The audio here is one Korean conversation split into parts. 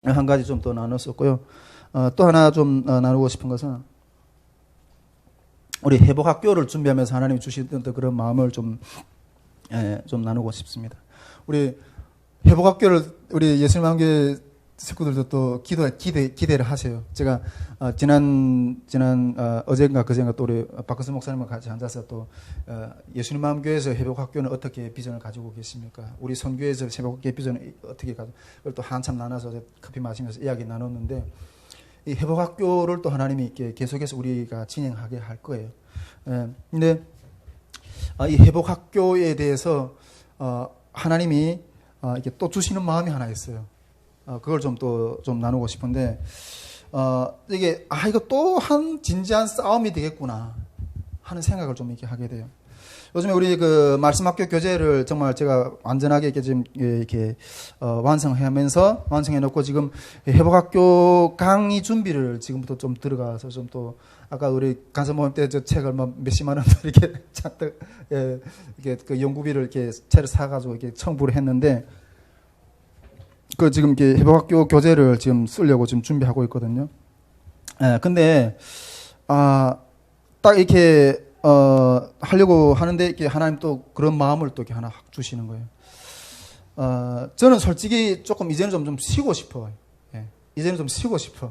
한 가지 좀 더 나눴었고요. 또 하나 좀 나누고 싶은 것은 우리 회복학교를 준비하면서 하나님이 주시던 그런 마음을 좀 나누고 싶습니다. 우리 회복학교를 우리 예수님한교회 식구들도 또 기대를 하세요. 제가 어젠가 그젠가 또 우리 박근수 목사님과 같이 앉아서 또 예수님 마음교회에서 회복학교는 어떻게 비전을 가지고 계십니까? 우리 선교회에서 회복학교 비전을 어떻게 가지고, 그걸 또 한참 나눠서 커피 마시면서 이야기 나눴는데, 이 회복학교를 또 하나님이 이렇게 계속해서 우리가 진행하게 할 거예요. 근데 이 회복학교에 대해서 하나님이 이렇게 또 주시는 마음이 하나 있어요. 그걸 좀 나누고 싶은데, 이게, 이거 또 한 진지한 싸움이 되겠구나 하는 생각을 좀 이렇게 하게 돼요. 요즘에 우리 그 말씀학교 교재를 정말 제가 완전하게 이렇게 지금 이렇게 완성해 놓고 지금 회복학교 강의 준비를 지금부터 좀 들어가서 좀 또 아까 우리 간섭 모임 때 저 책을 뭐 몇십만 원 이렇게 잔뜩 이렇게 그 연구비를 이렇게 책을 사가지고 이렇게 청구를 했는데, 그 지금 이렇게 회복학교 교재를 지금 쓰려고 지금 준비하고 있거든요. 근데 딱 이렇게 하려고 하는데 이렇게 하나님 또 그런 마음을 또 이렇게 하나 확 주시는 거예요. 저는 솔직히 조금 이제는 좀 쉬고 싶어요. 이제는 좀 쉬고 싶어.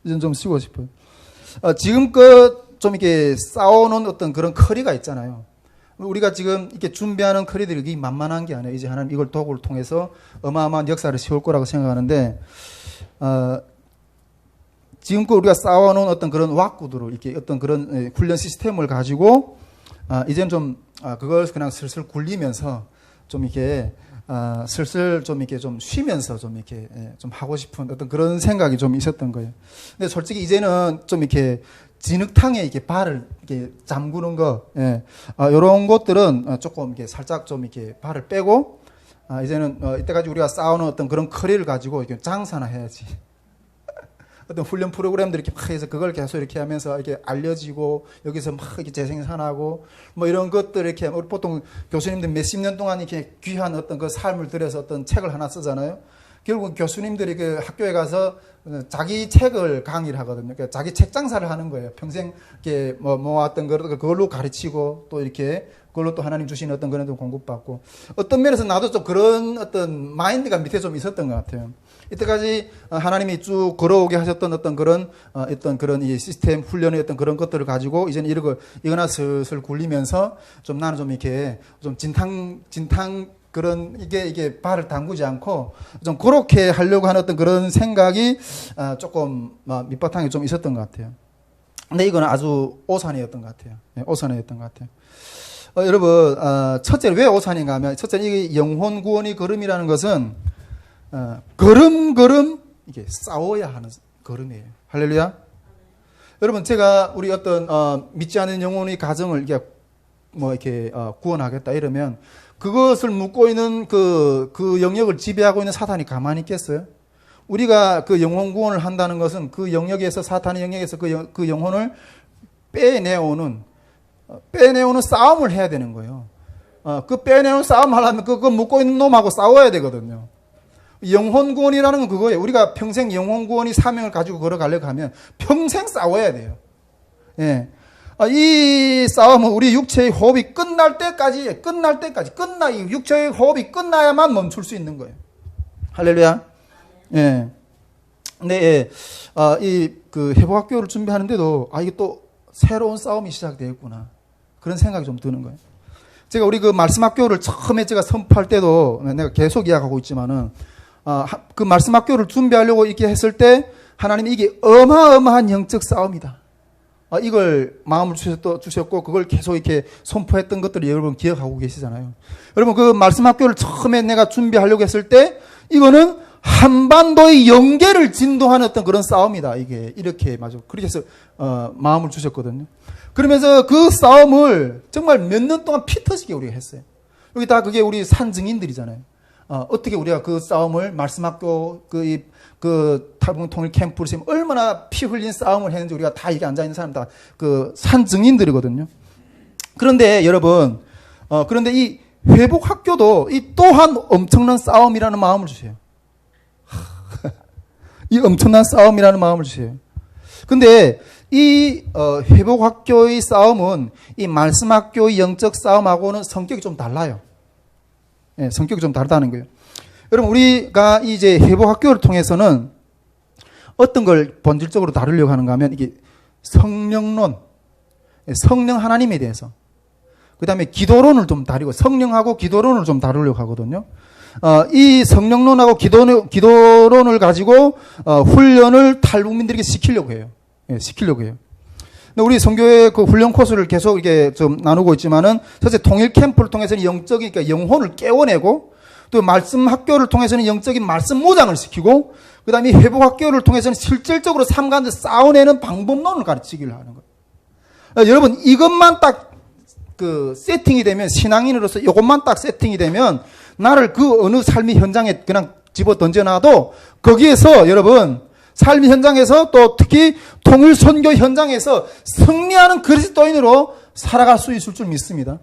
이제는 좀 쉬고 싶어요. 지금껏 좀 이렇게 쌓아놓은 어떤 그런 커리가 있잖아요. 우리가 지금 이렇게 준비하는 커리들이 만만한 게 아니에요. 이제 하나님 이걸 도구를 통해서 어마어마한 역사를 세울 거라고 생각하는데, 지금껏 우리가 쌓아놓은 어떤 그런 왁구들을 이렇게 어떤 그런 훈련 시스템을 가지고, 이제는 좀, 그걸 그냥 슬슬 굴리면서 좀 이렇게, 슬슬 좀 이렇게 좀 쉬면서 좀 이렇게 좀 하고 싶은 어떤 그런 생각이 좀 있었던 거예요. 근데 솔직히 이제는 좀 이렇게 진흙탕에 이렇게 발을 이렇게 잠그는 거, 요런 것들은 조금 이렇게 살짝 좀 이렇게 발을 빼고, 이제는, 이때까지 우리가 쌓아놓은 어떤 그런 커리를 가지고 이렇게 장사나 해야지. 어떤 훈련 프로그램들 이렇게 막 해서 그걸 계속 이렇게 하면서 이렇게 알려지고, 여기서 막 이렇게 재생산하고, 뭐 이런 것들 이렇게, 우리 보통 교수님들 몇십 년 동안 이렇게 귀한 어떤 그 삶을 들여서 어떤 책을 하나 쓰잖아요. 결국 교수님들이 그 학교에 가서 자기 책을 강의를 하거든요. 그러니까 자기 책 장사를 하는 거예요. 평생 이렇게 뭐 모았던 걸 그걸로 가르치고 또 이렇게 그걸로 또 하나님 주신 어떤 그런 좀 공급받고, 어떤 면에서 나도 좀 그런 어떤 마인드가 밑에 좀 있었던 것 같아요. 이때까지 하나님이 쭉 걸어오게 하셨던 어떤 그런 이 시스템 훈련의 어떤 그런 것들을 가지고 이제는 이거나 슬슬 굴리면서 좀 나는 좀 이렇게 좀 진탕 그런 이게 발을 담그지 않고 좀 그렇게 하려고 하는 어떤 그런 생각이 조금 밑바탕에 좀 있었던 것 같아요. 근데 이거는 아주 오산이었던 것 같아요. 오산이었던 것 같아요. 여러분, 첫째로 왜 오산인가 하면, 첫째는 이 영혼 구원의 걸음이라는 것은 걸음 이게 싸워야 하는 걸음이에요. 할렐루야. 여러분, 제가 우리 어떤 믿지 않는 영혼의 가정을 이렇게 구원하겠다 이러면 그것을 묶고 있는 그 영역을 지배하고 있는 사탄이 가만히 있겠어요? 우리가 그 영혼 구원을 한다는 것은 그 영역에서, 사탄의 영역에서 그 영혼을 빼내오는 싸움을 해야 되는 거예요. 그 빼내오는 싸움 하려면 그거 묶고 있는 놈하고 싸워야 되거든요. 영혼 구원이라는 건 그거예요. 우리가 평생 영혼 구원의 사명을 가지고 걸어가려고 하면 평생 싸워야 돼요. 예. 이 싸움은 우리 육체의 호흡이 끝날 때까지, 이 육체의 호흡이 끝나야만 멈출 수 있는 거예요. 할렐루야. 예. 근데, 그 회복학교를 준비하는데도, 이게 또 새로운 싸움이 시작되었구나. 그런 생각이 좀 드는 거예요. 제가 우리 그 말씀학교를 처음에 제가 선포할 때도 내가 계속 이야기하고 있지만은, 그 말씀학교를 준비하려고 이렇게 했을 때, 하나님이 이게 어마어마한 영적 싸움이다. 이걸 마음을 주셨고, 그걸 계속 이렇게 선포했던 것들을 여러분 기억하고 계시잖아요. 여러분, 그 말씀학교를 처음에 내가 준비하려고 했을 때, 이거는 한반도의 영계를 진동하는 어떤 그런 싸움이다. 이게, 이렇게, 맞아. 그렇게 해서, 마음을 주셨거든요. 그러면서 그 싸움을 정말 몇 년 동안 피 터지게 우리가 했어요. 여기 다 그게 우리 산 증인들이잖아요. 어떻게 우리가 그 싸움을 말씀학교, 탈북 통일 캠프를 지금 얼마나 피 흘린 싸움을 했는지 우리가 다 여기 앉아있는 사람 다 그 산 증인들이거든요. 그런데 여러분, 그런데 이 회복학교도 이 또한 엄청난 싸움이라는 마음을 주세요. 이 엄청난 싸움이라는 마음을 주세요. 근데 이 회복학교의 싸움은 이 말씀학교의 영적 싸움하고는 성격이 좀 달라요. 예, 성격이 좀 다르다는 거예요. 여러분, 우리가 이제 회복학교를 통해서는 어떤 걸 본질적으로 다루려고 하는가 하면 이게 성령론, 성령 하나님에 대해서, 그 다음에 기도론을 좀 다루고, 성령하고 기도론을 좀 다루려고 하거든요. 이 성령론하고 기도론을 가지고 훈련을 탈북민들에게 시키려고 해요. 예, 시키려고 해요. 근데 우리 선교회 그 훈련 코스를 계속 이렇게 좀 나누고 있지만은, 사실 통일 캠프를 통해서는 영적인, 그러니까 영혼을 깨워내고, 또 말씀 학교를 통해서는 영적인 말씀 모장을 시키고, 그 다음에 회복 학교를 통해서는 실질적으로 삶 가운데 싸워내는 방법론을 가르치기를 하는 거예요. 여러분, 이것만 딱 그 세팅이 되면, 신앙인으로서 이것만 딱 세팅이 되면, 나를 그 어느 삶의 현장에 그냥 집어 던져놔도, 거기에서 여러분, 삶의 현장에서 또 특히 통일 선교 현장에서 승리하는 그리스도인으로 살아갈 수 있을 줄 믿습니다.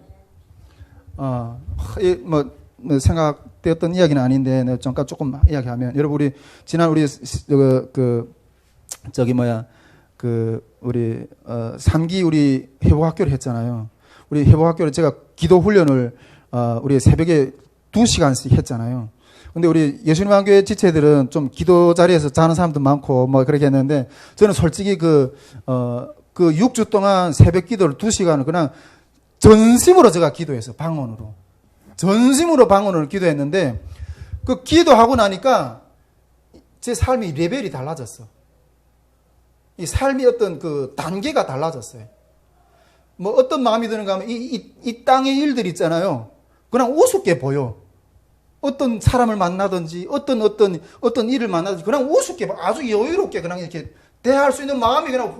생각되었던 이야기는 아닌데, 내가 잠깐 조금 이야기하면, 여러분, 우리, 지난 우리, 우리, 3기 우리 회복학교를 했잖아요. 우리 회복학교를 제가 기도 훈련을, 우리 새벽에 2시간씩 했잖아요. 근데 우리 예수님 한교회 지체들은 좀 기도 자리에서 자는 사람도 많고, 뭐, 그렇게 했는데, 저는 솔직히 그 6주 동안 새벽 기도를 2시간을 그냥 전심으로 제가 기도했어요. 방언으로. 전심으로 방언을 기도했는데, 그 기도하고 나니까 제 삶이 레벨이 달라졌어. 이 삶이 어떤 그 단계가 달라졌어요. 뭐 어떤 마음이 드는가 하면 이 땅의 일들 있잖아요. 그냥 우습게 보여. 어떤 사람을 만나든지 어떤 일을 만나든지 그냥 우습게 아주 여유롭게 그냥 이렇게 대할 수 있는 마음이 그냥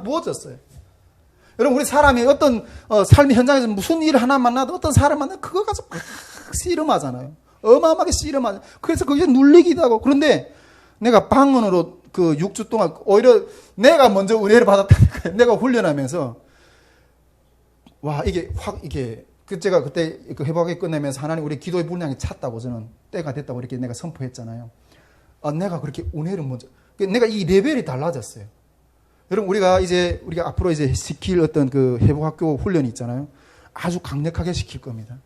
부어졌어요. 여러분, 우리 사람이 어떤 삶의 현장에서 무슨 일 하나 만나도 어떤 사람 만나도 그거 가지고 막 씨름하잖아요. 어마어마하게 씨름하잖아요. 그래서 그게 눌리기도 하고. 그런데 내가 방언으로 그 6주 동안 오히려 내가 먼저 은혜를 받았다니까요. 내가 훈련하면서 와, 이게 확 제가 그때 그 회복이 끝내면서 하나님 우리 기도의 분량이 찼다고, 저는 때가 됐다고 이렇게 내가 선포했잖아요. 내가 그렇게 은혜를 먼저, 내가 이 레벨이 달라졌어요. 여러분, 우리가 앞으로 이제 시킬 어떤 그 회복학교 훈련이 있잖아요. 아주 강력하게 시킬 겁니다.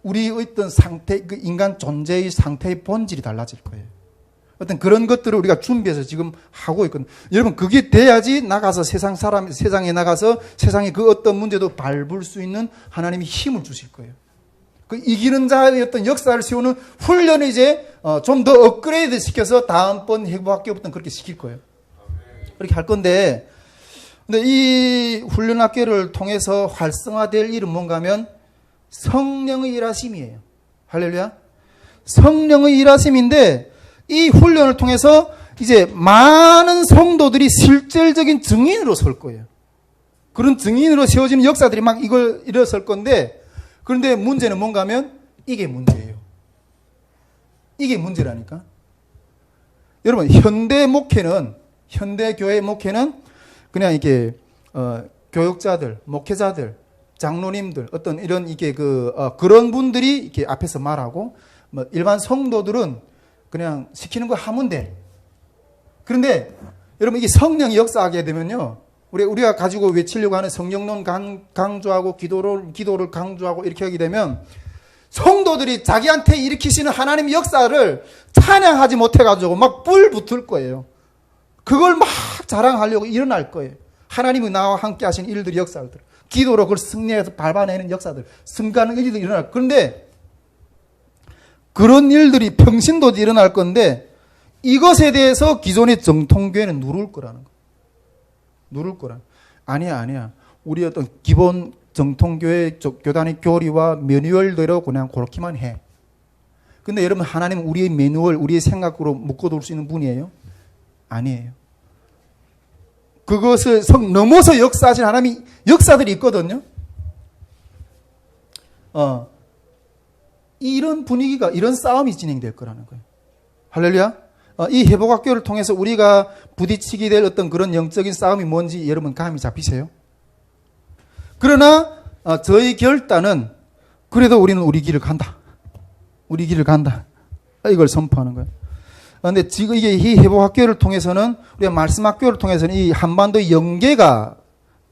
우리의 어떤 상태, 그 인간 존재의 상태의 본질이 달라질 거예요. 어떤 그런 것들을 우리가 준비해서 지금 하고 있거든요. 여러분, 그게 돼야지 나가서 세상에 나가서 세상의 그 어떤 문제도 밟을 수 있는 하나님이 힘을 주실 거예요. 그 이기는 자의 어떤 역사를 세우는 훈련을 이제 좀 더 업그레이드 시켜서 다음번 회복학교부터는 그렇게 시킬 거예요. 그렇게 할 건데, 근데 이 훈련학교를 통해서 활성화될 일은 뭔가 하면 성령의 일하심이에요. 할렐루야. 성령의 일하심인데, 이 훈련을 통해서 이제 많은 성도들이 실질적인 증인으로 설 거예요. 그런 증인으로 세워지는 역사들이 막 이걸 일어설 건데, 그런데 문제는 뭔가 하면 이게 문제예요. 이게 문제라니까. 여러분, 현대 교회 목회는 그냥 이게 교육자들, 목회자들, 장로님들, 어떤 이런 이게 그런 분들이 이렇게 앞에서 말하고, 뭐 일반 성도들은 그냥 시키는 거 하면 돼. 그런데 여러분, 이게 성령이 역사하게 되면요, 우리가 가지고 외치려고 하는 성령론 강조하고 기도를 강조하고 이렇게 하게 되면 성도들이 자기한테 일으키시는 하나님의 역사를 찬양하지 못해가지고 막 뿔 붙을 거예요. 그걸 막 자랑하려고 일어날 거예요. 하나님이 나와 함께 하신 일들, 역사들, 기도로 그걸 승리해서 밟아내는 역사들, 승가는 일들이 일어날 거예요. 그런데 그런 일들이 평신도도 일어날 건데, 이것에 대해서 기존의 정통교회는 누를 거라는 거. 누를 거라. 아니야. 우리 어떤 기본 정통교회 교단의 교리와 매뉴얼대로 그냥 그렇게만 해. 근데 여러분, 하나님은 우리의 매뉴얼, 우리의 생각으로 묶어둘 수 있는 분이에요? 아니에요. 그것을 넘어서 역사하신 하나님이 역사들이 있거든요. 이런 분위기가, 이런 싸움이 진행될 거라는 거예요. 할렐루야. 이 회복학교를 통해서 우리가 부딪히게 될 어떤 그런 영적인 싸움이 뭔지 여러분 감이 잡히세요? 그러나 저희 결단은 그래도 우리는 우리 길을 간다. 우리 길을 간다. 이걸 선포하는 거예요. 그런데 지금 이게 이 회복학교를 통해서는, 우리가 말씀학교를 통해서는 이 한반도 영계가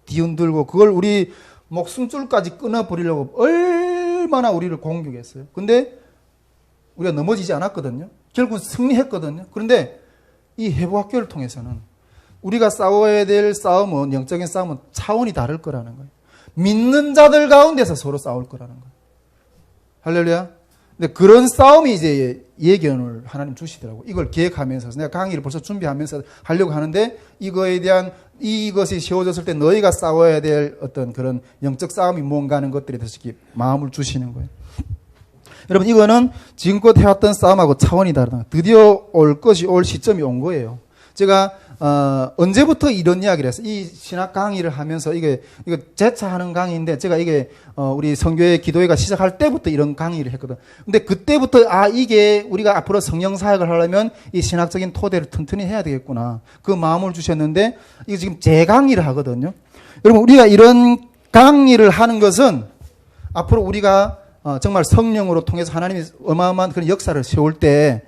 뒤흔들고 그걸 우리 목숨줄까지 끊어버리려고 얼마나 우리를 공격했어요. 근데 우리가 넘어지지 않았거든요. 결국은 승리했거든요. 그런데 이 회복학교를 통해서는 우리가 싸워야 될 싸움은, 영적인 싸움은 차원이 다를 거라는 거예요. 믿는 자들 가운데서 서로 싸울 거라는 거예요. 할렐루야. 근데 그런 싸움이 이제 예견을 하나님 주시더라고요. 이걸 계획하면서, 내가 강의를 벌써 준비하면서 하려고 하는데, 이거에 대한, 이것이 세워졌을 때 너희가 싸워야 될 어떤 그런 영적 싸움이 뭔가 하는 것들에 대해서 이렇게 마음을 주시는 거예요. 여러분, 이거는 지금껏 해왔던 싸움하고 차원이 다르다. 드디어 올 시점이 온 거예요. 제가 언제부터 이런 이야기를 했어요. 이 신학 강의를 하면서 이거 재차 하는 강의인데, 제가 이게 우리 선교회 기도회가 시작할 때부터 이런 강의를 했거든. 근데 그때부터 이게 우리가 앞으로 성령 사역을 하려면 이 신학적인 토대를 튼튼히 해야 되겠구나, 그 마음을 주셨는데, 이거 지금 제 강의를 하거든요. 여러분, 우리가 이런 강의를 하는 것은 앞으로 우리가 정말 성령으로 통해서 하나님이 어마어마한 그런 역사를 세울 때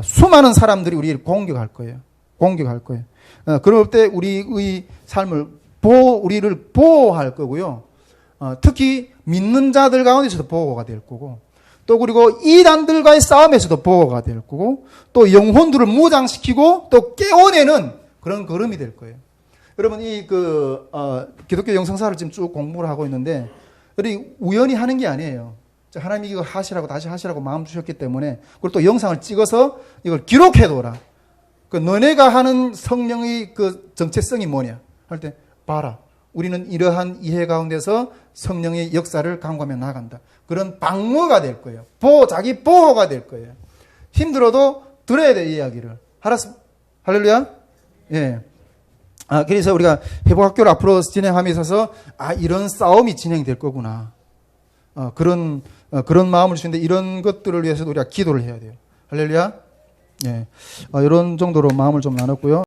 수많은 사람들이 우리를 공격할 거예요. 그럴 때 우리의 삶을 우리를 보호할 거고요. 특히 믿는 자들 가운데서도 보호가 될 거고, 또 그리고 이단들과의 싸움에서도 보호가 될 거고, 또 영혼들을 무장시키고 또 깨워내는 그런 걸음이 될 거예요. 여러분, 기독교 영성사를 지금 쭉 공부를 하고 있는데, 우연히 하는 게 아니에요. 하나님이 이거 하시라고, 다시 하시라고 마음 주셨기 때문에, 그리고 또 영상을 찍어서 이걸 기록해둬라. 너네가 하는 성령의 그 정체성이 뭐냐 할 때, 봐라, 우리는 이러한 이해 가운데서 성령의 역사를 강구하며 나간다. 그런 방어가 될 거예요. 자기 보호가 될 거예요. 힘들어도 들어야 돼, 이 이야기를. 알았어? 할렐루야? 예. 그래서 우리가 회복학교를 앞으로 진행함에 있어서, 이런 싸움이 진행될 거구나. 그런 마음을 주시는데, 이런 것들을 위해서도 우리가 기도를 해야 돼요. 할렐루야? 예. 이런 정도로 마음을 좀 나눴고요.